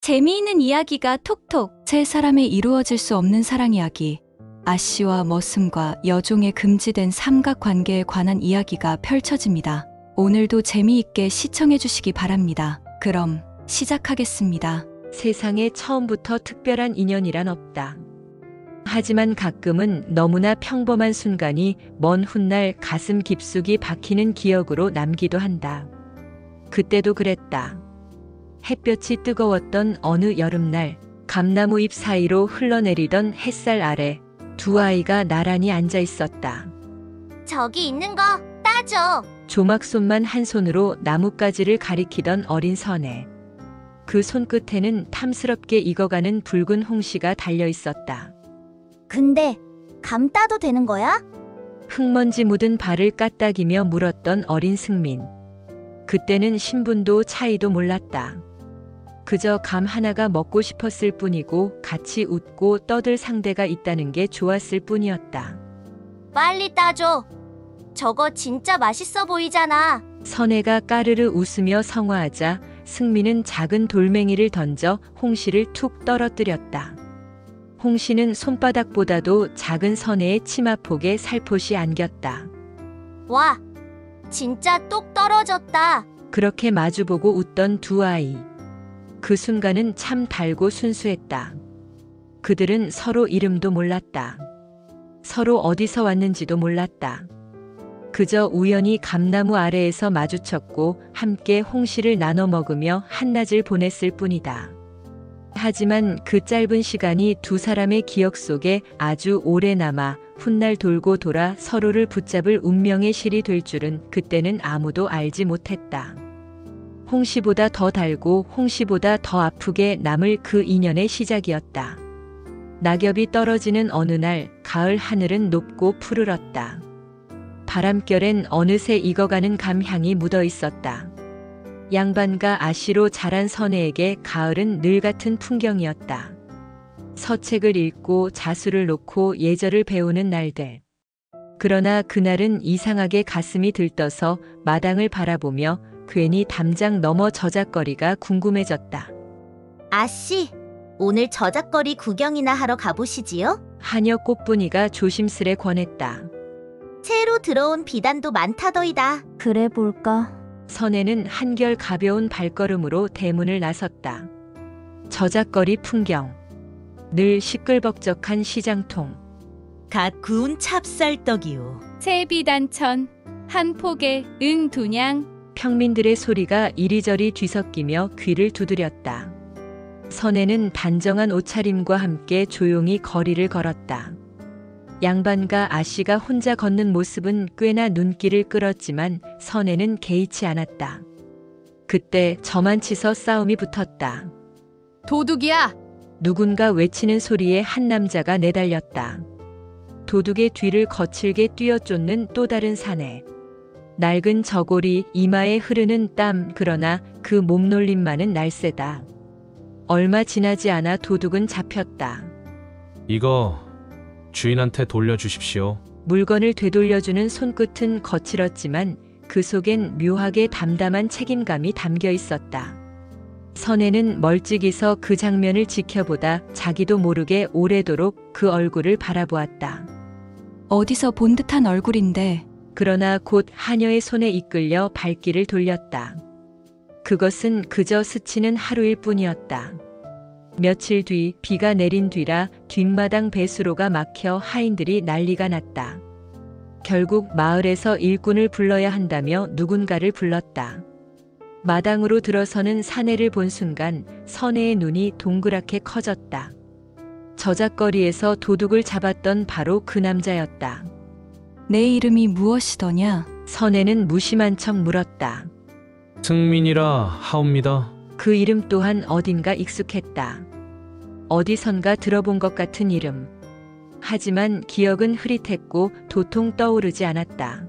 재미있는 이야기가 톡톡. 세 사람의 이루어질 수 없는 사랑 이야기. 아씨와 머슴과 여종의 금지된 삼각관계에 관한 이야기가 펼쳐집니다. 오늘도 재미있게 시청해 주시기 바랍니다. 그럼 시작하겠습니다. 세상에 처음부터 특별한 인연이란 없다. 하지만 가끔은 너무나 평범한 순간이 먼 훗날 가슴 깊숙이 박히는 기억으로 남기도 한다. 그때도 그랬다. 햇볕이 뜨거웠던 어느 여름날, 감나무 잎 사이로 흘러내리던 햇살 아래 두 아이가 나란히 앉아 있었다. 저기 있는 거 따줘. 조막손만 한 손으로 나뭇가지를 가리키던 어린 선애. 그 손끝에는 탐스럽게 익어가는 붉은 홍시가 달려 있었다. 근데 감 따도 되는 거야? 흙먼지 묻은 발을 까딱이며 물었던 어린 승민. 그때는 신분도 차이도 몰랐다. 그저 감 하나가 먹고 싶었을 뿐이고 같이 웃고 떠들 상대가 있다는 게 좋았을 뿐이었다. 빨리 따줘. 저거 진짜 맛있어 보이잖아. 선혜가 까르르 웃으며 성화하자 승민은 작은 돌멩이를 던져 홍시를 툭 떨어뜨렸다. 홍시는 손바닥보다도 작은 선혜의 치마폭에 살포시 안겼다. 와, 진짜 똑 떨어졌다. 그렇게 마주보고 웃던 두 아이. 그 순간은 참 달고 순수했다. 그들은 서로 이름도 몰랐다. 서로 어디서 왔는지도 몰랐다. 그저 우연히 감나무 아래에서 마주쳤고 함께 홍시를 나눠 먹으며 한낮을 보냈을 뿐이다. 하지만 그 짧은 시간이 두 사람의 기억 속에 아주 오래 남아 훗날 돌고 돌아 서로를 붙잡을 운명의 실이 될 줄은 그때는 아무도 알지 못했다. 홍시보다 더 달고 홍시보다 더 아프게 남을 그 인연의 시작이었다. 낙엽이 떨어지는 어느 날 가을 하늘은 높고 푸르렀다. 바람결엔 어느새 익어가는 감향이 묻어 있었다. 양반과 아씨로 자란 선혜에게 가을은 늘 같은 풍경이었다. 서책을 읽고 자수를 놓고 예절을 배우는 날들. 그러나 그날은 이상하게 가슴이 들떠서 마당을 바라보며 괜히 담장 너머 저작거리가 궁금해졌다. 아씨, 오늘 저작거리 구경이나 하러 가보시지요? 하녀 꽃분이가 조심스레 권했다. 새로 들어온 비단도 많다더이다. 그래 볼까? 선혜는 한결 가벼운 발걸음으로 대문을 나섰다. 저작거리 풍경. 늘 시끌벅적한 시장통. 갓 구운 찹쌀떡이요. 세비단천, 한 폭에 은 두냥. 평민들의 소리가 이리저리 뒤섞이며 귀를 두드렸다. 선혜는 단정한 옷차림과 함께 조용히 거리를 걸었다. 양반과 아씨가 혼자 걷는 모습은 꽤나 눈길을 끌었지만 선혜는 개의치 않았다. 그때 저만치서 싸움이 붙었다. 도둑이야! 누군가 외치는 소리에 한 남자가 내달렸다. 도둑의 뒤를 거칠게 뛰어쫓는 또 다른 사내. 낡은 저고리, 이마에 흐르는 땀, 그러나 그 몸놀림만은 날쌔다. 얼마 지나지 않아 도둑은 잡혔다. 이거 주인한테 돌려주십시오. 물건을 되돌려주는 손끝은 거칠었지만 그 속엔 묘하게 담담한 책임감이 담겨 있었다. 선혜는 멀찍이서 그 장면을 지켜보다 자기도 모르게 오래도록 그 얼굴을 바라보았다. 어디서 본 듯한 얼굴인데. 그러나 곧 하녀의 손에 이끌려 발길을 돌렸다. 그것은 그저 스치는 하루일 뿐이었다. 며칠 뒤 비가 내린 뒤라 뒷마당 배수로가 막혀 하인들이 난리가 났다. 결국 마을에서 일꾼을 불러야 한다며 누군가를 불렀다. 마당으로 들어서는 사내를 본 순간 선혜의 눈이 동그랗게 커졌다. 저작거리에서 도둑을 잡았던 바로 그 남자였다. 내 이름이 무엇이더냐? 선혜는 무심한 척 물었다. 승민이라 하옵니다. 그 이름 또한 어딘가 익숙했다. 어디선가 들어본 것 같은 이름. 하지만 기억은 흐릿했고 도통 떠오르지 않았다.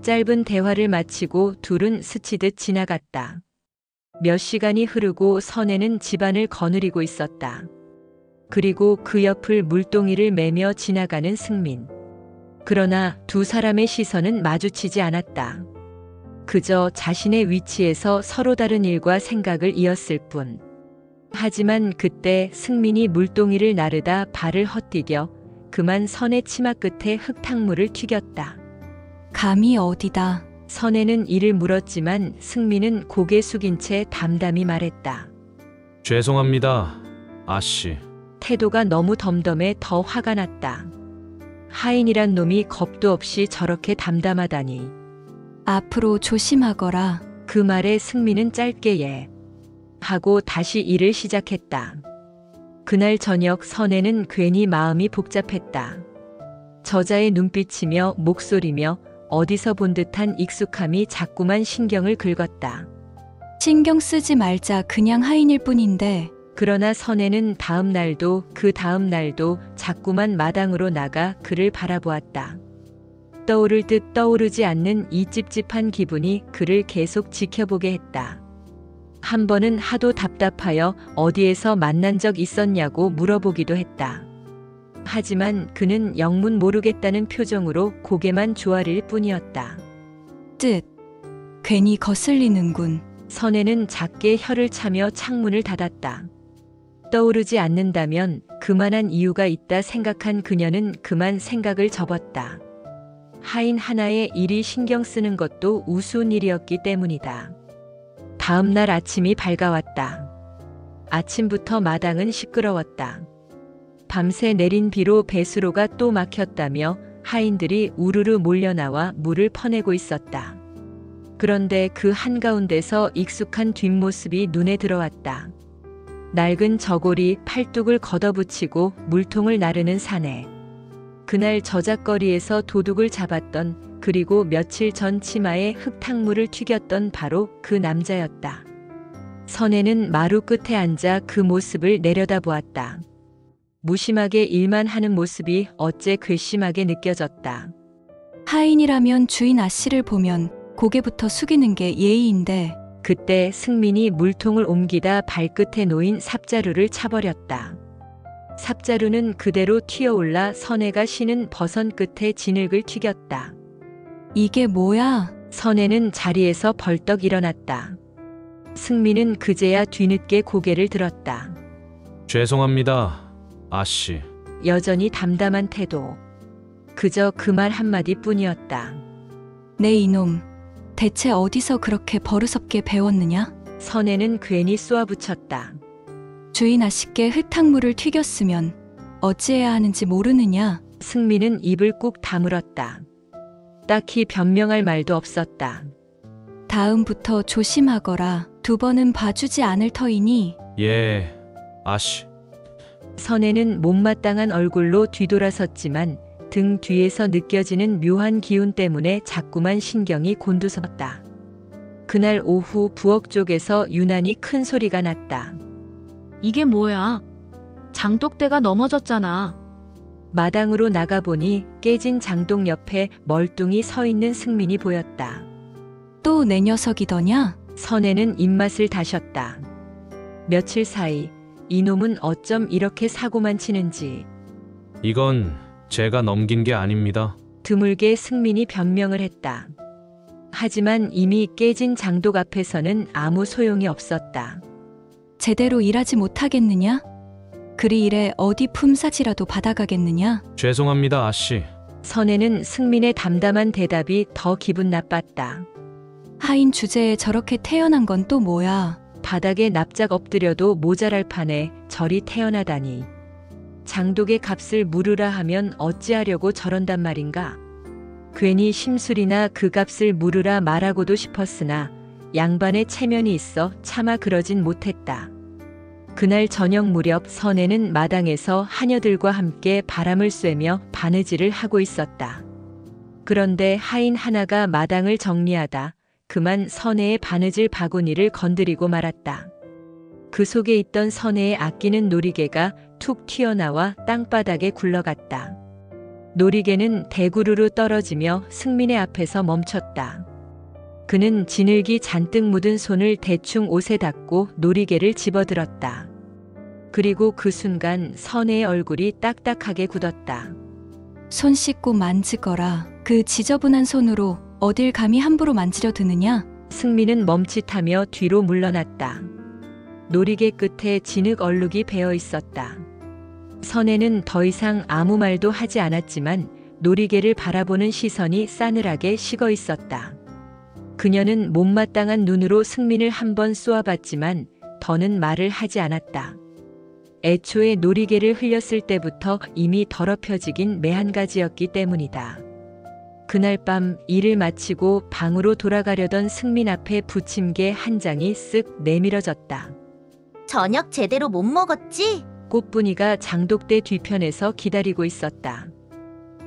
짧은 대화를 마치고 둘은 스치듯 지나갔다. 몇 시간이 흐르고 선혜는 집안을 거느리고 있었다. 그리고 그 옆을 물동이를 매며 지나가는 승민. 그러나 두 사람의 시선은 마주치지 않았다. 그저 자신의 위치에서 서로 다른 일과 생각을 이었을 뿐. 하지만 그때 승민이 물동이를 나르다 발을 헛디뎌 그만 선의 치마 끝에 흙탕물을 튀겼다. 감히 어디다. 선혜는 이를 물었지만 승민은 고개 숙인 채 담담히 말했다. 죄송합니다, 아씨. 태도가 너무 덤덤해 더 화가 났다. 하인이란 놈이 겁도 없이 저렇게 담담하다니. 앞으로 조심하거라. 그 말에 승민은 짧게 예. 하고 다시 일을 시작했다. 그날 저녁 선혜는 괜히 마음이 복잡했다. 저자의 눈빛이며 목소리며 어디서 본 듯한 익숙함이 자꾸만 신경을 긁었다. 신경 쓰지 말자 그냥 하인일 뿐인데. 그러나 선혜는 다음 날도 그 다음 날도 자꾸만 마당으로 나가 그를 바라보았다. 떠오를 듯 떠오르지 않는 이 찝찝한 기분이 그를 계속 지켜보게 했다. 한 번은 하도 답답하여 어디에서 만난 적 있었냐고 물어보기도 했다. 하지만 그는 영문 모르겠다는 표정으로 고개만 조아릴 뿐이었다. 뜻. 괜히 거슬리는군. 선혜는 작게 혀를 차며 창문을 닫았다. 떠오르지 않는다면 그만한 이유가 있다 생각한 그녀는 그만 생각을 접었다. 하인 하나의 일이 신경 쓰는 것도 우스운 일이었기 때문이다. 다음 날 아침이 밝아왔다. 아침부터 마당은 시끄러웠다. 밤새 내린 비로 배수로가 또 막혔다며 하인들이 우르르 몰려나와 물을 퍼내고 있었다. 그런데 그 한가운데서 익숙한 뒷모습이 눈에 들어왔다. 낡은 저고리 팔뚝을 걷어붙이고 물통을 나르는 사내. 그날 저작거리에서 도둑을 잡았던 그리고 며칠 전 치마에 흙탕물을 튀겼던 바로 그 남자였다. 선혜는 마루 끝에 앉아 그 모습을 내려다보았다. 무심하게 일만 하는 모습이 어째 괘씸하게 느껴졌다. 하인이라면 주인 아씨를 보면 고개부터 숙이는 게 예의인데. 그때 승민이 물통을 옮기다 발끝에 놓인 삽자루를 차버렸다. 삽자루는 그대로 튀어올라 선혜가 쉬는 버선 끝에 진흙을 튀겼다. 이게 뭐야? 선혜는 자리에서 벌떡 일어났다. 승민은 그제야 뒤늦게 고개를 들었다. 죄송합니다, 아씨. 여전히 담담한 태도. 그저 그 말 한마디 뿐이었다. 내 이놈. 대체 어디서 그렇게 버릇없게 배웠느냐? 선혜는 괜히 쏘아붙였다. 주인 아씨께 흙탕물을 튀겼으면 어찌해야 하는지 모르느냐? 승민은 입을 꾹 다물었다. 딱히 변명할 말도 없었다. 다음부터 조심하거라. 두 번은 봐주지 않을 터이니. 예, 아씨. 선혜는 못마땅한 얼굴로 뒤돌아섰지만 등 뒤에서 느껴지는 묘한 기운 때문에 자꾸만 신경이 곤두섰다. 그날 오후 부엌 쪽에서 유난히 큰 소리가 났다. 이게 뭐야? 장독대가 넘어졌잖아. 마당으로 나가보니 깨진 장독 옆에 멀뚱히 서 있는 승민이 보였다. 또 내 녀석이더냐? 선혜는 입맛을 다셨다. 며칠 사이 이놈은 어쩜 이렇게 사고만 치는지. 이건 제가 넘긴 게 아닙니다. 드물게 승민이 변명을 했다. 하지만 이미 깨진 장독 앞에서는 아무 소용이 없었다. 제대로 일하지 못하겠느냐? 그리 일에 어디 품삯이라도 받아가겠느냐? 죄송합니다, 아씨. 선혜는 승민의 담담한 대답이 더 기분 나빴다. 하인 주제에 저렇게 태어난 건 또 뭐야? 바닥에 납작 엎드려도 모자랄 판에 저리 태어나다니. 장독의 값을 물으라 하면 어찌하려고 저런단 말인가. 괜히 심술이나 그 값을 물으라 말하고도 싶었으나 양반의 체면이 있어 차마 그러진 못했다. 그날 저녁 무렵 선혜는 마당에서 하녀들과 함께 바람을 쐬며 바느질을 하고 있었다. 그런데 하인 하나가 마당을 정리하다 그만 선혜의 바느질 바구니를 건드리고 말았다. 그 속에 있던 선혜의 아끼는 놀이개가 툭 튀어나와 땅바닥에 굴러갔다. 놀이개는 대구르르 떨어지며 승민의 앞에서 멈췄다. 그는 진흙이 잔뜩 묻은 손을 대충 옷에 닦고 놀이개를 집어들었다. 그리고 그 순간 선혜의 얼굴이 딱딱하게 굳었다. 손 씻고 만지거라. 그 지저분한 손으로 어딜 감히 함부로 만지려 드느냐? 승민은 멈칫하며 뒤로 물러났다. 놀이개 끝에 진흙 얼룩이 베어 있었다. 선혜는 더 이상 아무 말도 하지 않았지만 놀이개를 바라보는 시선이 싸늘하게 식어 있었다. 그녀는 못마땅한 눈으로 승민을 한번 쏘아봤지만 더는 말을 하지 않았다. 애초에 놀이개를 흘렸을 때부터 이미 더럽혀지긴 매한가지였기 때문이다. 그날 밤 일을 마치고 방으로 돌아가려던 승민 앞에 부침개 한 장이 쓱 내밀어졌다. 저녁 제대로 못 먹었지? 꽃분이가 장독대 뒤편에서 기다리고 있었다.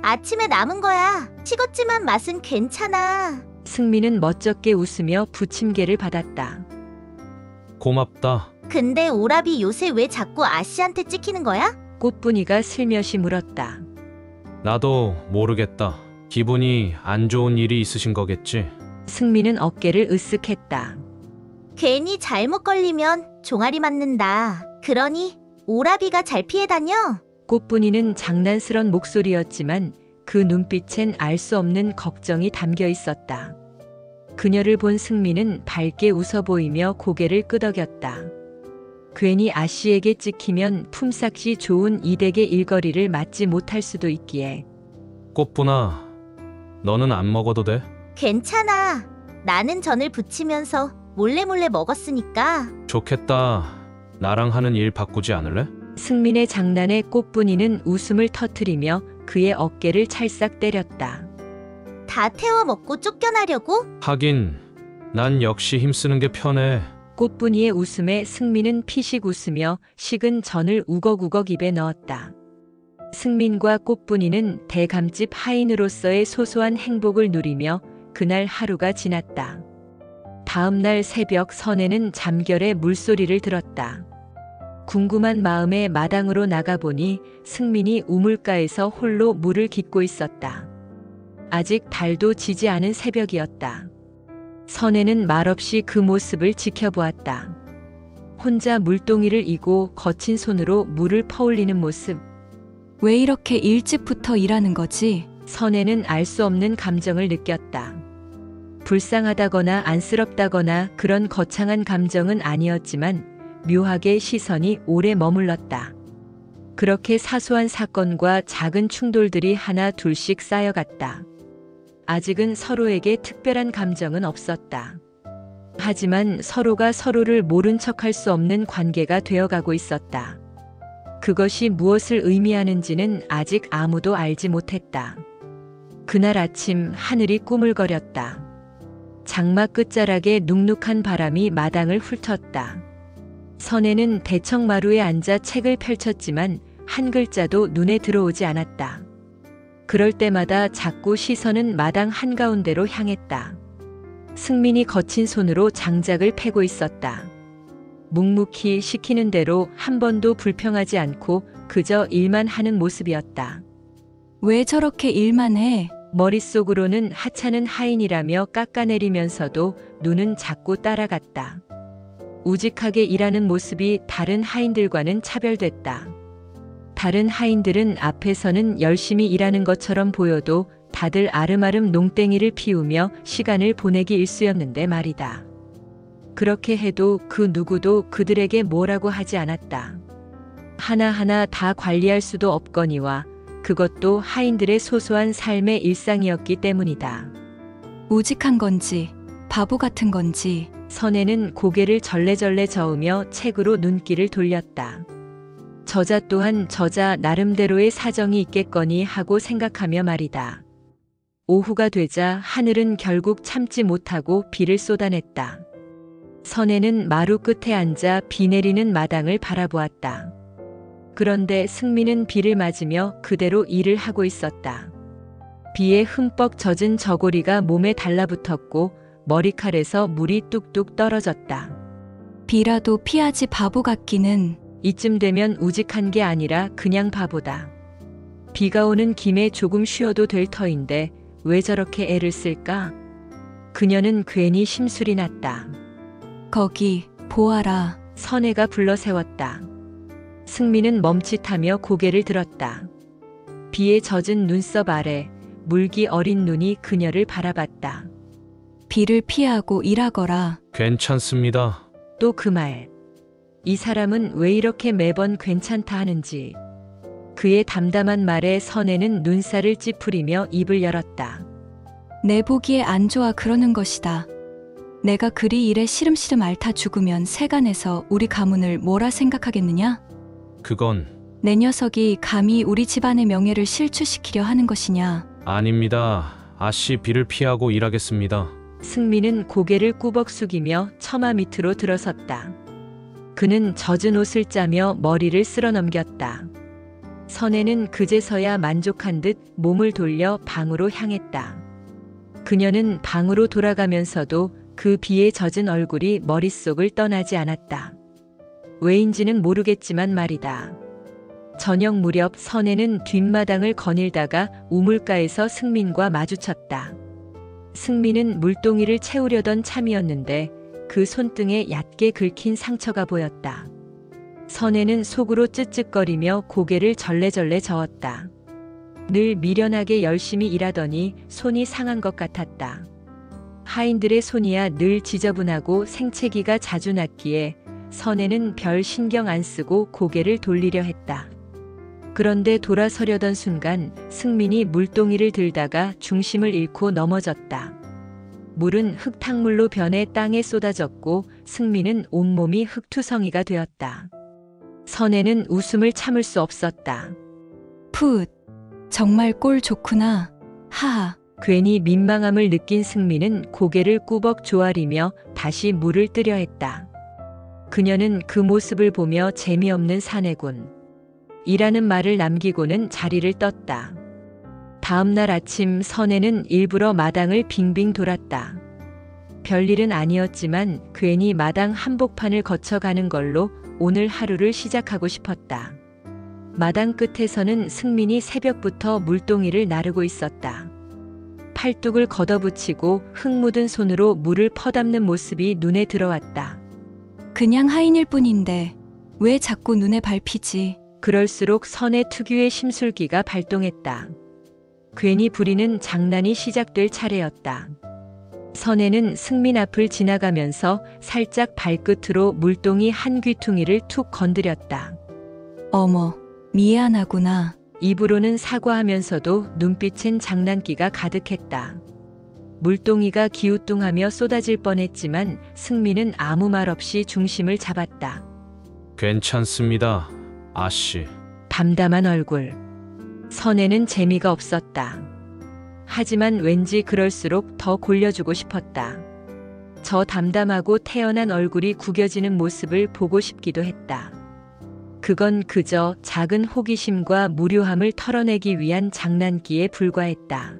아침에 남은 거야. 식었지만 맛은 괜찮아. 승민은 멋쩍게 웃으며 부침개를 받았다. 고맙다. 근데 오라비 요새 왜 자꾸 아씨한테 찍히는 거야? 꽃분이가 슬며시 물었다. 나도 모르겠다. 기분이 안 좋은 일이 있으신 거겠지? 승민은 어깨를 으쓱했다. 괜히 잘못 걸리면 종아리 맞는다. 그러니 오라비가 잘 피해 다녀. 꽃분이는 장난스런 목소리였지만 그 눈빛엔 알 수 없는 걱정이 담겨 있었다. 그녀를 본 승민은 밝게 웃어 보이며 고개를 끄덕였다. 괜히 아씨에게 찍히면 품삯이 좋은 이댁의 일거리를 맡지 못할 수도 있기에. 꽃분아, 너는 안 먹어도 돼? 괜찮아. 나는 전을 부치면서 몰래 먹었으니까. 좋겠다. 나랑 하는 일 바꾸지 않을래? 승민의 장난에 꽃분이는 웃음을 터뜨리며 그의 어깨를 찰싹 때렸다. 다 태워 먹고 쫓겨나려고? 하긴 난 역시 힘쓰는 게 편해. 꽃분이의 웃음에 승민은 피식 웃으며 식은 전을 우걱우걱 입에 넣었다. 승민과 꽃분이는 대감집 하인으로서의 소소한 행복을 누리며 그날 하루가 지났다. 다음 날 새벽 선혜는 잠결에 물소리를 들었다. 궁금한 마음에 마당으로 나가보니 승민이 우물가에서 홀로 물을 깃고 있었다. 아직 달도 지지 않은 새벽이었다. 선혜는 말없이 그 모습을 지켜보았다. 혼자 물동이를 이고 거친 손으로 물을 퍼올리는 모습. 왜 이렇게 일찍부터 일하는 거지? 선혜는 알 수 없는 감정을 느꼈다. 불쌍하다거나 안쓰럽다거나 그런 거창한 감정은 아니었지만 묘하게 시선이 오래 머물렀다. 그렇게 사소한 사건과 작은 충돌들이 하나 둘씩 쌓여갔다. 아직은 서로에게 특별한 감정은 없었다. 하지만 서로가 서로를 모른 척할 수 없는 관계가 되어가고 있었다. 그것이 무엇을 의미하는지는 아직 아무도 알지 못했다. 그날 아침 하늘이 꾸물거렸다. 장마 끝자락에 눅눅한 바람이 마당을 훑었다. 선혜는 대청마루에 앉아 책을 펼쳤지만 한 글자도 눈에 들어오지 않았다. 그럴 때마다 자꾸 시선은 마당 한가운데로 향했다. 승민이 거친 손으로 장작을 패고 있었다. 묵묵히 시키는 대로 한 번도 불평하지 않고 그저 일만 하는 모습이었다. 왜 저렇게 일만 해? 머릿속으로는 하찮은 하인이라며 깎아내리면서도 눈은 자꾸 따라갔다. 우직하게 일하는 모습이 다른 하인들과는 차별됐다. 다른 하인들은 앞에서는 열심히 일하는 것처럼 보여도 다들 아름아름 농땡이를 피우며 시간을 보내기 일쑤였는데 말이다. 그렇게 해도 그 누구도 그들에게 뭐라고 하지 않았다. 하나하나 다 관리할 수도 없거니와 그것도 하인들의 소소한 삶의 일상이었기 때문이다. 우직한 건지 바보 같은 건지. 선혜는 고개를 절레절레 저으며 책으로 눈길을 돌렸다. 저자 또한 저자 나름대로의 사정이 있겠거니 하고 생각하며 말이다. 오후가 되자 하늘은 결국 참지 못하고 비를 쏟아냈다. 선혜는 마루 끝에 앉아 비 내리는 마당을 바라보았다. 그런데 승민은 비를 맞으며 그대로 일을 하고 있었다. 비에 흠뻑 젖은 저고리가 몸에 달라붙었고 머리칼에서 물이 뚝뚝 떨어졌다. 비라도 피하지 바보 같기는. 이쯤 되면 우직한 게 아니라 그냥 바보다. 비가 오는 김에 조금 쉬어도 될 터인데 왜 저렇게 애를 쓸까? 그녀는 괜히 심술이 났다. 거기 보아라. 선혜가 불러 세웠다. 승민은 멈칫하며 고개를 들었다. 비에 젖은 눈썹 아래 물기 어린 눈이 그녀를 바라봤다. 비를 피하고 일하거라. 괜찮습니다. 또 그 말. 이 사람은 왜 이렇게 매번 괜찮다 하는지. 그의 담담한 말에 선혜는 눈살을 찌푸리며 입을 열었다. 내 보기에 안 좋아 그러는 것이다. 내가 그리 일에 시름시름 앓다 죽으면 세간에서 우리 가문을 뭐라 생각하겠느냐? 그건 내 녀석이 감히 우리 집안의 명예를 실추시키려 하는 것이냐? 아닙니다. 아씨 비를 피하고 일하겠습니다. 승민은 고개를 꾸벅 숙이며 처마 밑으로 들어섰다. 그는 젖은 옷을 짜며 머리를 쓸어넘겼다. 선혜는 그제서야 만족한 듯 몸을 돌려 방으로 향했다. 그녀는 방으로 돌아가면서도 그 비에 젖은 얼굴이 머릿속을 떠나지 않았다. 왜인지는 모르겠지만 말이다. 저녁 무렵 선혜는 뒷마당을 거닐다가 우물가에서 승민과 마주쳤다. 승민은 물동이를 채우려던 참이었는데 그 손등에 얕게 긁힌 상처가 보였다. 선혜는 속으로 쯧쯧거리며 고개를 절레절레 저었다. 늘 미련하게 열심히 일하더니 손이 상한 것 같았다. 하인들의 손이야 늘 지저분하고 생채기가 자주 났기에 선혜는 별 신경 안 쓰고 고개를 돌리려 했다. 그런데 돌아서려던 순간 승민이 물동이를 들다가 중심을 잃고 넘어졌다. 물은 흙탕물로 변해 땅에 쏟아졌고 승민은 온몸이 흙투성이가 되었다. 선혜는 웃음을 참을 수 없었다. 풋, 정말 꼴 좋구나. 하하. 괜히 민망함을 느낀 승민은 고개를 꾸벅 조아리며 다시 물을 뜨려 했다. 그녀는 그 모습을 보며 재미없는 사내군 이라는 말을 남기고는 자리를 떴다. 다음 날 아침 선혜는 일부러 마당을 빙빙 돌았다. 별일은 아니었지만 괜히 마당 한복판을 거쳐가는 걸로 오늘 하루를 시작하고 싶었다. 마당 끝에서는 승민이 새벽부터 물동이를 나르고 있었다. 팔뚝을 걷어붙이고 흙 묻은 손으로 물을 퍼담는 모습이 눈에 들어왔다. 그냥 하인일 뿐인데 왜 자꾸 눈에 밟히지? 그럴수록 선혜 특유의 심술기가 발동했다. 괜히 부리는 장난이 시작될 차례였다. 선혜는 승민 앞을 지나가면서 살짝 발끝으로 물동이 한 귀퉁이를 툭 건드렸다. 어머, 미안하구나. 입으로는 사과하면서도 눈빛엔 장난기가 가득했다. 물동이가 기우뚱하며 쏟아질 뻔했지만 승민은 아무 말 없이 중심을 잡았다. 괜찮습니다. 아씨. 담담한 얼굴. 선혜는 재미가 없었다. 하지만 왠지 그럴수록 더 골려주고 싶었다. 저 담담하고 태연한 얼굴이 구겨지는 모습을 보고 싶기도 했다. 그건 그저 작은 호기심과 무료함을 털어내기 위한 장난기에 불과했다.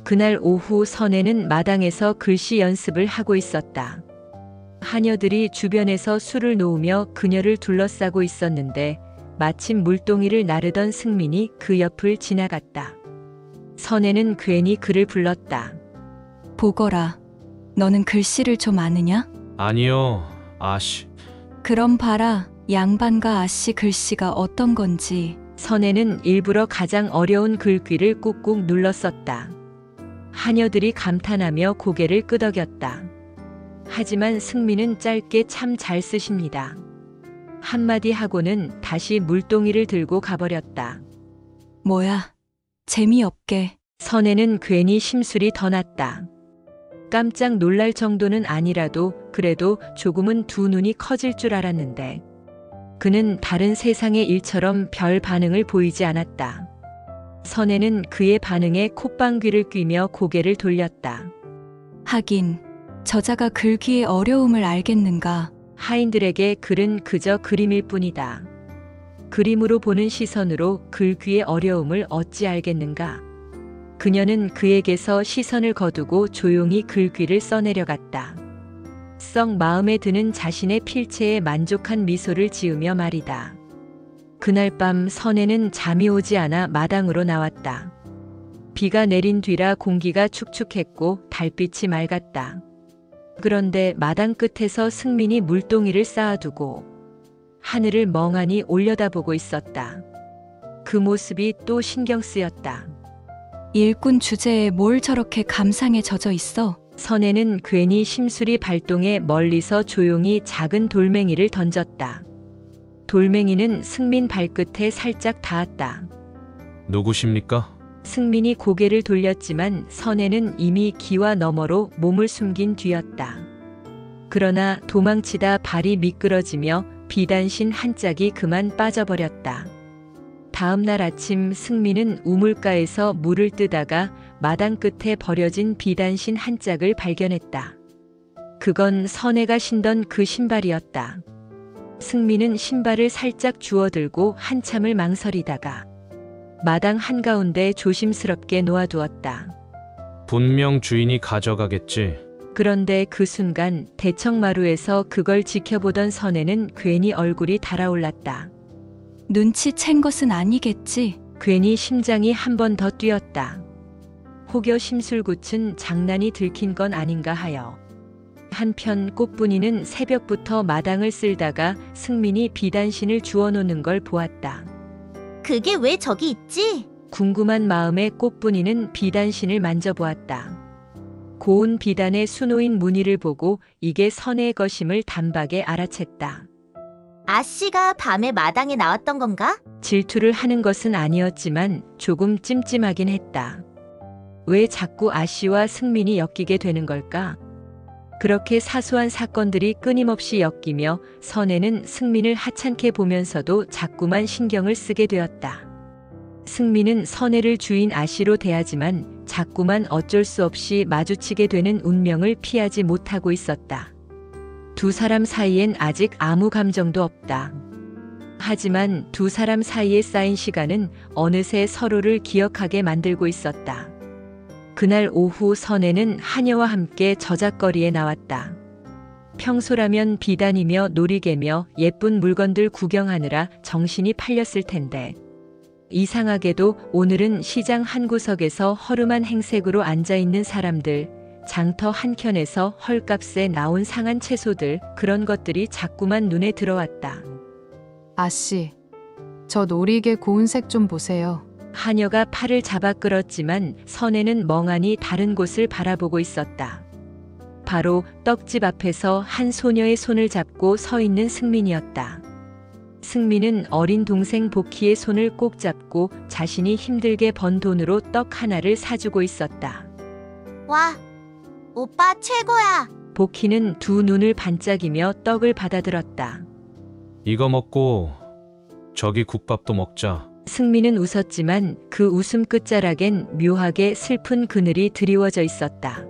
그날 오후 선혜는 마당에서 글씨 연습을 하고 있었다. 하녀들이 주변에서 술을 놓으며 그녀를 둘러싸고 있었는데 마침 물동이를 나르던 승민이 그 옆을 지나갔다. 선혜는 괜히 그를 불렀다. 보거라. 너는 글씨를 좀 아느냐? 아니요. 아씨. 그럼 봐라. 양반과 아씨 글씨가 어떤 건지. 선혜는 일부러 가장 어려운 글귀를 꾹꾹 눌렀었다. 하녀들이 감탄하며 고개를 끄덕였다. 하지만 승민은 짧게 참 잘 쓰십니다. 한마디 하고는 다시 물동이를 들고 가버렸다. 뭐야. 재미없게. 선혜는 괜히 심술이 더 났다. 깜짝 놀랄 정도는 아니라도 그래도 조금은 두 눈이 커질 줄 알았는데 그는 다른 세상의 일처럼 별 반응을 보이지 않았다. 선혜는 그의 반응에 콧방귀를 뀌며 고개를 돌렸다. 하긴 저자가 글귀의 어려움을 알겠는가. 하인들에게 글은 그저 그림일 뿐이다. 그림으로 보는 시선으로 글귀의 어려움을 어찌 알겠는가. 그녀는 그에게서 시선을 거두고 조용히 글귀를 써내려갔다. 썩 마음에 드는 자신의 필체에 만족한 미소를 지으며 말이다. 그날 밤 선혜는 잠이 오지 않아 마당으로 나왔다. 비가 내린 뒤라 공기가 축축했고 달빛이 맑았다. 그런데 마당 끝에서 승민이 물동이를 쌓아두고 하늘을 멍하니 올려다보고 있었다. 그 모습이 또 신경 쓰였다. 일꾼 주제에 뭘 저렇게 감상에 젖어 있어? 선혜는 괜히 심술이 발동해 멀리서 조용히 작은 돌멩이를 던졌다. 돌멩이는 승민 발끝에 살짝 닿았다. 누구십니까? 승민이 고개를 돌렸지만 선혜는 이미 기와 너머로 몸을 숨긴 뒤였다. 그러나 도망치다 발이 미끄러지며 비단신 한 짝이 그만 빠져버렸다. 다음 날 아침 승민은 우물가에서 물을 뜨다가 마당 끝에 버려진 비단신 한 짝을 발견했다. 그건 선혜가 신던 그 신발이었다. 승민은 신발을 살짝 주워들고 한참을 망설이다가 마당 한가운데 조심스럽게 놓아두었다. 분명 주인이 가져가겠지. 그런데 그 순간 대청마루에서 그걸 지켜보던 선혜는 괜히 얼굴이 달아올랐다. 눈치챈 것은 아니겠지? 괜히 심장이 한 번 더 뛰었다. 혹여 심술굿은 장난이 들킨 건 아닌가 하여. 한편 꽃분이는 새벽부터 마당을 쓸다가 승민이 비단신을 주워놓는 걸 보았다. 그게 왜 저기 있지? 궁금한 마음에 꽃분이는 비단신을 만져보았다. 고운 비단의 수놓인 무늬를 보고 이게 선혜의 것임을 단박에 알아챘다. 아씨가 밤에 마당에 나왔던 건가? 질투를 하는 것은 아니었지만 조금 찜찜하긴 했다. 왜 자꾸 아씨와 승민이 엮이게 되는 걸까? 그렇게 사소한 사건들이 끊임없이 엮이며 선혜는 승민을 하찮게 보면서도 자꾸만 신경을 쓰게 되었다. 승민은 선혜를 주인 아씨로 대하지만 자꾸만 어쩔 수 없이 마주치게 되는 운명을 피하지 못하고 있었다. 두 사람 사이엔 아직 아무 감정도 없다. 하지만 두 사람 사이에 쌓인 시간은 어느새 서로를 기억하게 만들고 있었다. 그날 오후 선혜는 하녀와 함께 저작거리에 나왔다. 평소라면 비단이며 놀이개며 예쁜 물건들 구경하느라 정신이 팔렸을 텐데 이상하게도 오늘은 시장 한 구석에서 허름한 행색으로 앉아있는 사람들, 장터 한켠에서 헐값에 나온 상한 채소들, 그런 것들이 자꾸만 눈에 들어왔다. 아씨, 저 놀이개 고운 색 좀 보세요. 하녀가 팔을 잡아 끌었지만 선혜는 멍하니 다른 곳을 바라보고 있었다. 바로 떡집 앞에서 한 소녀의 손을 잡고 서 있는 승민이었다. 승민은 어린 동생 복희의 손을 꼭 잡고 자신이 힘들게 번 돈으로 떡 하나를 사주고 있었다. 와, 오빠 최고야. 복희는 두 눈을 반짝이며 떡을 받아들었다. 이거 먹고 저기 국밥도 먹자. 승민은 웃었지만 그 웃음 끝자락엔 묘하게 슬픈 그늘이 드리워져 있었다.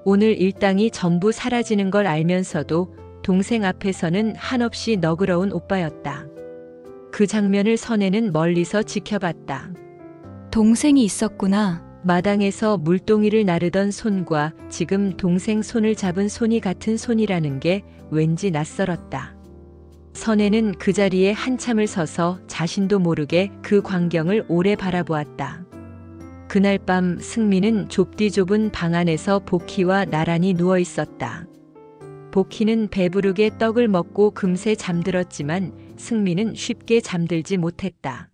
오늘 일당이 전부 사라지는 걸 알면서도 동생 앞에서는 한없이 너그러운 오빠였다. 그 장면을 선혜는 멀리서 지켜봤다. 동생이 있었구나. 마당에서 물동이를 나르던 손과 지금 동생 손을 잡은 손이 같은 손이라는 게 왠지 낯설었다. 선혜는 그 자리에 한참을 서서 자신도 모르게 그 광경을 오래 바라보았다. 그날 밤 승민은 좁디 좁은 방 안에서 복희와 나란히 누워 있었다. 복희는 배부르게 떡을 먹고 금세 잠들었지만 승민은 쉽게 잠들지 못했다.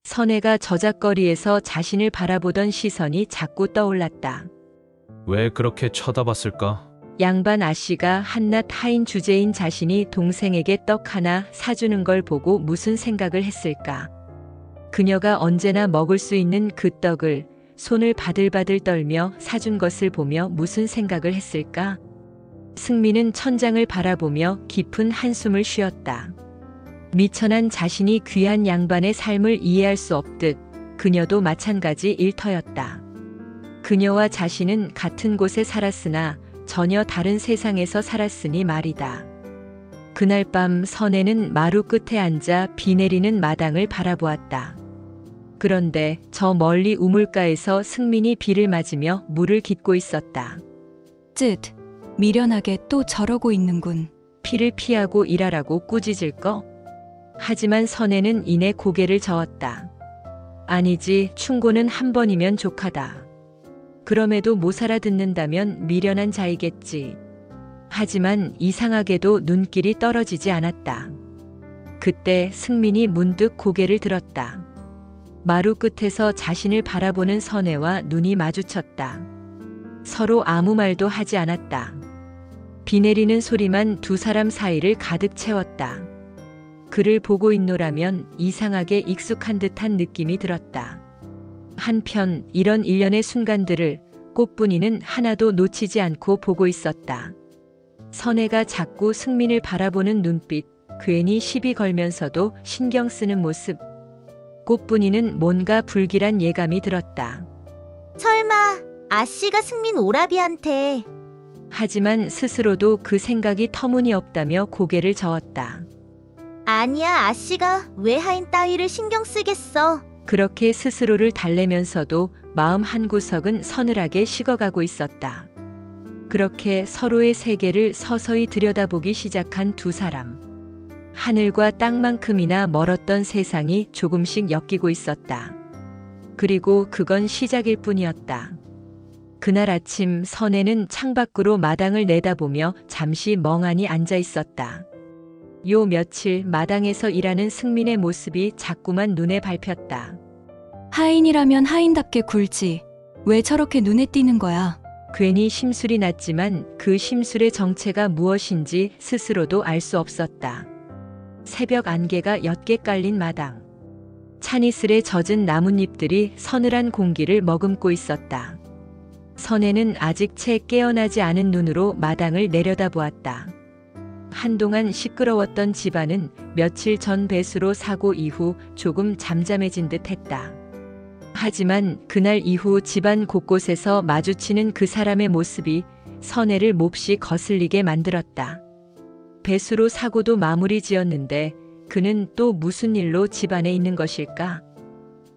선혜가 저작거리에서 자신을 바라보던 시선이 자꾸 떠올랐다. 왜 그렇게 쳐다봤을까? 양반 아씨가 한낱 하인 주제인 자신이 동생에게 떡 하나 사주는 걸 보고 무슨 생각을 했을까? 그녀가 언제나 먹을 수 있는 그 떡을 손을 바들바들 떨며 사준 것을 보며 무슨 생각을 했을까? 승민은 천장을 바라보며 깊은 한숨을 쉬었다. 미천한 자신이 귀한 양반의 삶을 이해할 수 없듯 그녀도 마찬가지 일터였다. 그녀와 자신은 같은 곳에 살았으나 전혀 다른 세상에서 살았으니 말이다. 그날 밤 선혜는 마루 끝에 앉아 비 내리는 마당을 바라보았다. 그런데 저 멀리 우물가에서 승민이 비를 맞으며 물을 깃고 있었다. 쯧, 미련하게 또 저러고 있는군. 피를 피하고 일하라고 꾸짖을 거? 하지만 선혜는 이내 고개를 저었다. 아니지, 충고는 한 번이면 족하다. 그럼에도 못 알아듣는다면 미련한 자이겠지. 하지만 이상하게도 눈길이 떨어지지 않았다. 그때 승민이 문득 고개를 들었다. 마루 끝에서 자신을 바라보는 선혜와 눈이 마주쳤다. 서로 아무 말도 하지 않았다. 비 내리는 소리만 두 사람 사이를 가득 채웠다. 그를 보고 있노라면 이상하게 익숙한 듯한 느낌이 들었다. 한편 이런 일련의 순간들을 꽃분이는 하나도 놓치지 않고 보고 있었다. 선혜가 자꾸 승민을 바라보는 눈빛, 괜히 시비 걸면서도 신경 쓰는 모습. 꽃분이는 뭔가 불길한 예감이 들었다. 설마 아씨가 승민 오라비한테. 하지만 스스로도 그 생각이 터무니없다며 고개를 저었다. 아니야, 아씨가 왜 하인 따위를 신경 쓰겠어. 그렇게 스스로를 달래면서도 마음 한구석은 서늘하게 식어가고 있었다. 그렇게 서로의 세계를 서서히 들여다보기 시작한 두 사람. 하늘과 땅만큼이나 멀었던 세상이 조금씩 엮이고 있었다. 그리고 그건 시작일 뿐이었다. 그날 아침 선혜는 창밖으로 마당을 내다보며 잠시 멍하니 앉아 있었다. 요 며칠 마당에서 일하는 승민의 모습이 자꾸만 눈에 밟혔다. 하인이라면 하인답게 굴지. 왜 저렇게 눈에 띄는 거야? 괜히 심술이 났지만 그 심술의 정체가 무엇인지 스스로도 알 수 없었다. 새벽 안개가 옅게 깔린 마당. 찬이슬에 젖은 나뭇잎들이 서늘한 공기를 머금고 있었다. 선혜는 아직 채 깨어나지 않은 눈으로 마당을 내려다보았다. 한동안 시끄러웠던 집안은 며칠 전 배수로 사고 이후 조금 잠잠해진 듯 했다. 하지만 그날 이후 집안 곳곳에서 마주치는 그 사람의 모습이 선혜를 몹시 거슬리게 만들었다. 배수로 사고도 마무리 지었는데 그는 또 무슨 일로 집안에 있는 것일까?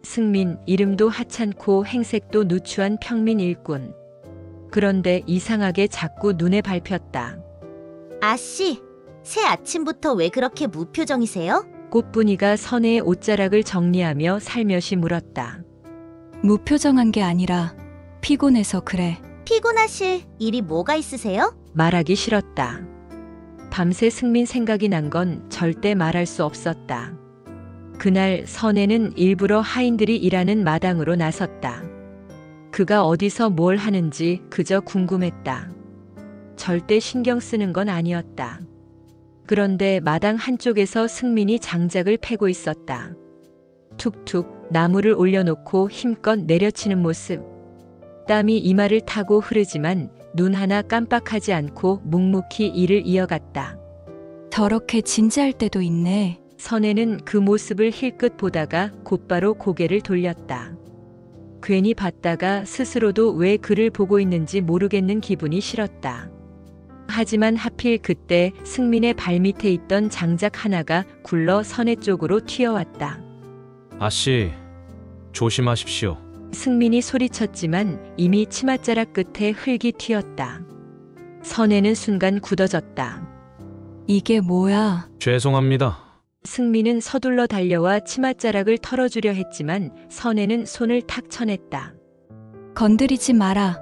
승민, 이름도 하찮고 행색도 누추한 평민 일꾼. 그런데 이상하게 자꾸 눈에 밟혔다. 아씨, 새 아침부터 왜 그렇게 무표정이세요? 꽃분이가 선혜의 옷자락을 정리하며 살며시 물었다. 무표정한 게 아니라 피곤해서 그래. 피곤하실 일이 뭐가 있으세요? 말하기 싫었다. 밤새 승민 생각이 난 건 절대 말할 수 없었다. 그날 선혜는 일부러 하인들이 일하는 마당으로 나섰다. 그가 어디서 뭘 하는지 그저 궁금했다. 절대 신경 쓰는 건 아니었다. 그런데 마당 한쪽에서 승민이 장작을 패고 있었다. 툭툭 나무를 올려놓고 힘껏 내려치는 모습. 땀이 이마를 타고 흐르지만 눈 하나 깜빡하지 않고 묵묵히 일을 이어갔다. 저렇게 진지할 때도 있네. 선혜는 그 모습을 힐끗 보다가 곧바로 고개를 돌렸다. 괜히 봤다가 스스로도 왜 그를 보고 있는지 모르겠는 기분이 싫었다. 하지만 하필 그때 승민의 발밑에 있던 장작 하나가 굴러 선혜 쪽으로 튀어왔다. 아씨, 조심하십시오. 승민이 소리쳤지만 이미 치맛자락 끝에 흙이 튀었다. 선혜는 순간 굳어졌다. 이게 뭐야? 죄송합니다. 승민은 서둘러 달려와 치맛자락을 털어주려 했지만 선혜는 손을 탁 쳐냈다. 건드리지 마라.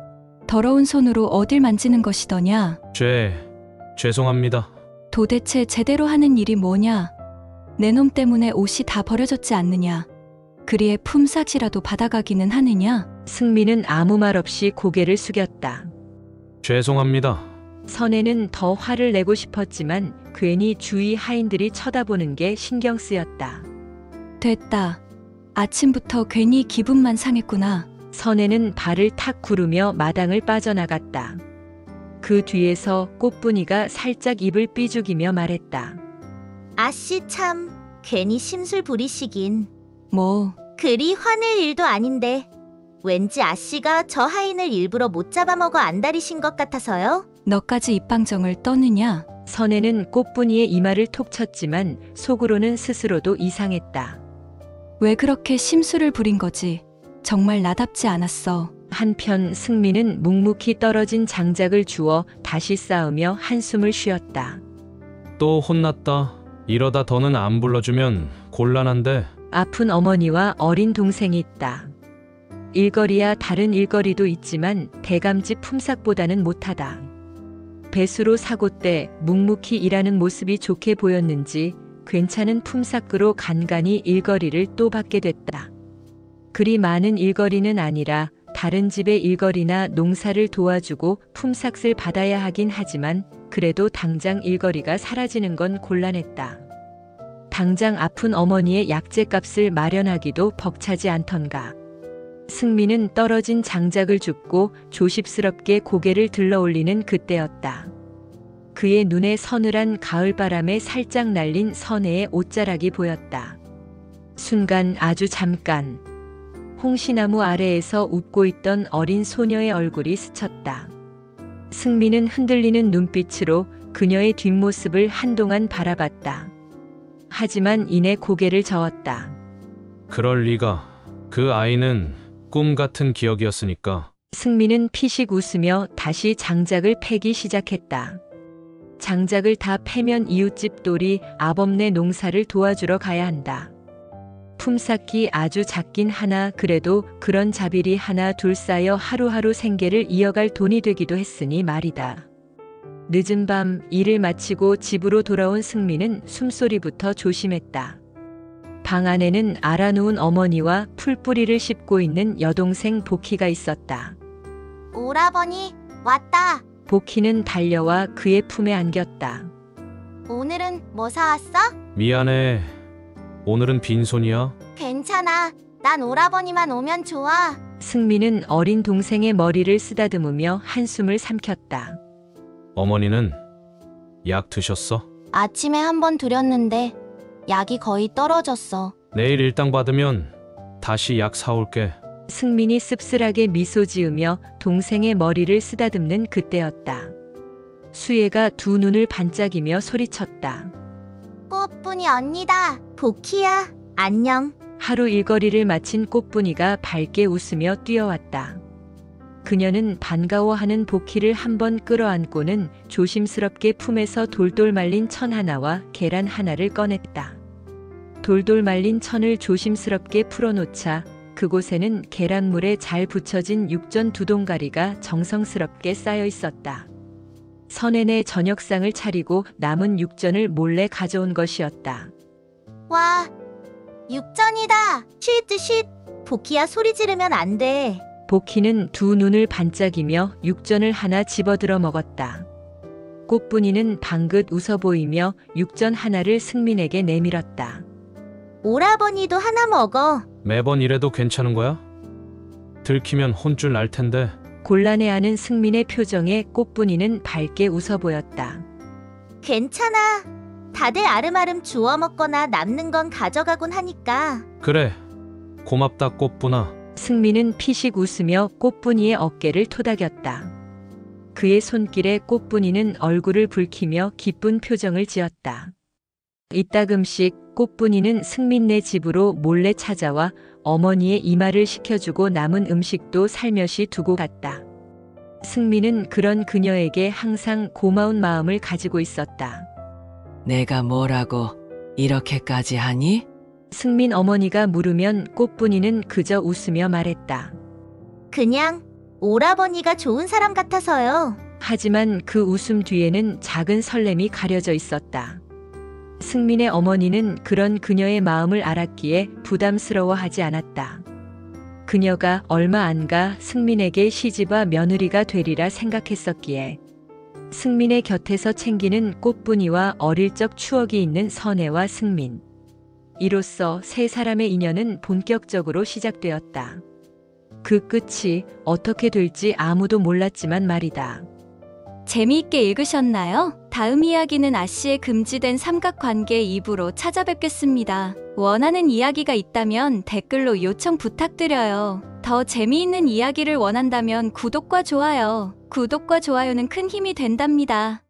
더러운 손으로 어딜 만지는 것이더냐? 죄송합니다. 도대체 제대로 하는 일이 뭐냐? 내 놈 때문에 옷이 다 버려졌지 않느냐? 그리에 품삯이라도 받아가기는 하느냐? 승민은 아무 말 없이 고개를 숙였다. 죄송합니다. 선혜는 더 화를 내고 싶었지만 괜히 주위 하인들이 쳐다보는 게 신경 쓰였다. 됐다. 아침부터 괜히 기분만 상했구나. 선혜는 발을 탁 구르며 마당을 빠져나갔다. 그 뒤에서 꽃분이가 살짝 입을 삐죽이며 말했다. 아씨 참 괜히 심술 부리시긴. 뭐, 그리 화낼 일도 아닌데 왠지 아씨가 저 하인을 일부러 못 잡아먹어 안달이신 것 같아서요. 너까지 입방정을 떠느냐? 선혜는 꽃분이의 이마를 톡 쳤지만 속으로는 스스로도 이상했다. 왜 그렇게 심술을 부린 거지? 정말 나답지 않았어. 한편 승민은 묵묵히 떨어진 장작을 주워 다시 쌓으며 한숨을 쉬었다. 또 혼났다. 이러다 더는 안 불러주면 곤란한데. 아픈 어머니와 어린 동생이 있다. 일거리야 다른 일거리도 있지만 대감집 품삯보다는 못하다. 배수로 사고 때 묵묵히 일하는 모습이 좋게 보였는지 괜찮은 품삯으로 간간히 일거리를 또 받게 됐다. 그리 많은 일거리는 아니라 다른 집의 일거리나 농사를 도와주고 품삯을 받아야 하긴 하지만 그래도 당장 일거리가 사라지는 건 곤란했다. 당장 아픈 어머니의 약재값을 마련하기도 벅차지 않던가. 승민은 떨어진 장작을 줍고 조심스럽게 고개를 들러올리는 그때였다. 그의 눈에 서늘한 가을바람에 살짝 날린 선혜의 옷자락이 보였다. 순간, 아주 잠깐, 홍시나무 아래에서 웃고 있던 어린 소녀의 얼굴이 스쳤다. 승민은 흔들리는 눈빛으로 그녀의 뒷모습을 한동안 바라봤다. 하지만 이내 고개를 저었다. 그럴 리가. 그 아이는 꿈 같은 기억이었으니까. 승민은 피식 웃으며 다시 장작을 패기 시작했다. 장작을 다 패면 이웃집 돌이 아범네 농사를 도와주러 가야 한다. 품삯이 아주 작긴 하나 그래도 그런 자비리 하나 둘 쌓여 하루하루 생계를 이어갈 돈이 되기도 했으니 말이다. 늦은 밤 일을 마치고 집으로 돌아온 승민은 숨소리부터 조심했다. 방 안에는 알아누운 어머니와 풀뿌리를 씹고 있는 여동생 복희가 있었다. 오라버니, 왔다. 복희는 달려와 그의 품에 안겼다. 오늘은 뭐 사왔어? 미안해. 오늘은 빈손이야. 괜찮아. 난 오라버니만 오면 좋아. 승민은 어린 동생의 머리를 쓰다듬으며 한숨을 삼켰다. 어머니는 약 드셨어? 아침에 한 번 드렸는데 약이 거의 떨어졌어. 내일 일당 받으면 다시 약 사올게. 승민이 씁쓸하게 미소 지으며 동생의 머리를 쓰다듬는 그때였다. 수예가 두 눈을 반짝이며 소리쳤다. 꽃분이 언니다. 복희야, 안녕. 하루 일거리를 마친 꽃분이가 밝게 웃으며 뛰어왔다. 그녀는 반가워하는 복희를 한번 끌어안고는 조심스럽게 품에서 돌돌 말린 천 하나와 계란 하나를 꺼냈다. 돌돌 말린 천을 조심스럽게 풀어놓자 그곳에는 계란물에 잘 붙여진 육전 두 동가리가 정성스럽게 쌓여 있었다. 선혜네 저녁상을 차리고 남은 육전을 몰래 가져온 것이었다. 와, 육전이다. 쉿쉿. 복희야, 소리 지르면 안 돼. 복희는 두 눈을 반짝이며 육전을 하나 집어들어 먹었다. 꽃분이는 방긋 웃어 보이며 육전 하나를 승민에게 내밀었다. 오라버니도 하나 먹어. 매번 이래도 괜찮은 거야? 들키면 혼쭐 날 텐데. 곤란해하는 승민의 표정에 꽃분이는 밝게 웃어 보였다. 괜찮아. 다들 아름아름 주워 먹거나 남는 건 가져가곤 하니까. 그래. 고맙다 꽃분아. 승민은 피식 웃으며 꽃분이의 어깨를 토닥였다. 그의 손길에 꽃분이는 얼굴을 붉히며 기쁜 표정을 지었다. 이따금씩 꽃분이는 승민네 집으로 몰래 찾아와 어머니의 이마를 식혀주고 남은 음식도 살며시 두고 갔다. 승민은 그런 그녀에게 항상 고마운 마음을 가지고 있었다. 내가 뭐라고 이렇게까지 하니? 승민 어머니가 물으면 꽃분이는 그저 웃으며 말했다. 그냥 오라버니가 좋은 사람 같아서요. 하지만 그 웃음 뒤에는 작은 설렘이 가려져 있었다. 승민의 어머니는 그런 그녀의 마음을 알았기에 부담스러워하지 않았다. 그녀가 얼마 안 가 승민에게 시집와 며느리가 되리라 생각했었기에 승민의 곁에서 챙기는 꽃분이와 어릴 적 추억이 있는 선혜와 승민. 이로써 세 사람의 인연은 본격적으로 시작되었다. 그 끝이 어떻게 될지 아무도 몰랐지만 말이다. 재미있게 읽으셨나요? 다음 이야기는 아씨의 금지된 삼각관계 2부로 찾아뵙겠습니다. 원하는 이야기가 있다면 댓글로 요청 부탁드려요. 더 재미있는 이야기를 원한다면 구독과 좋아요. 구독과 좋아요는 큰 힘이 된답니다.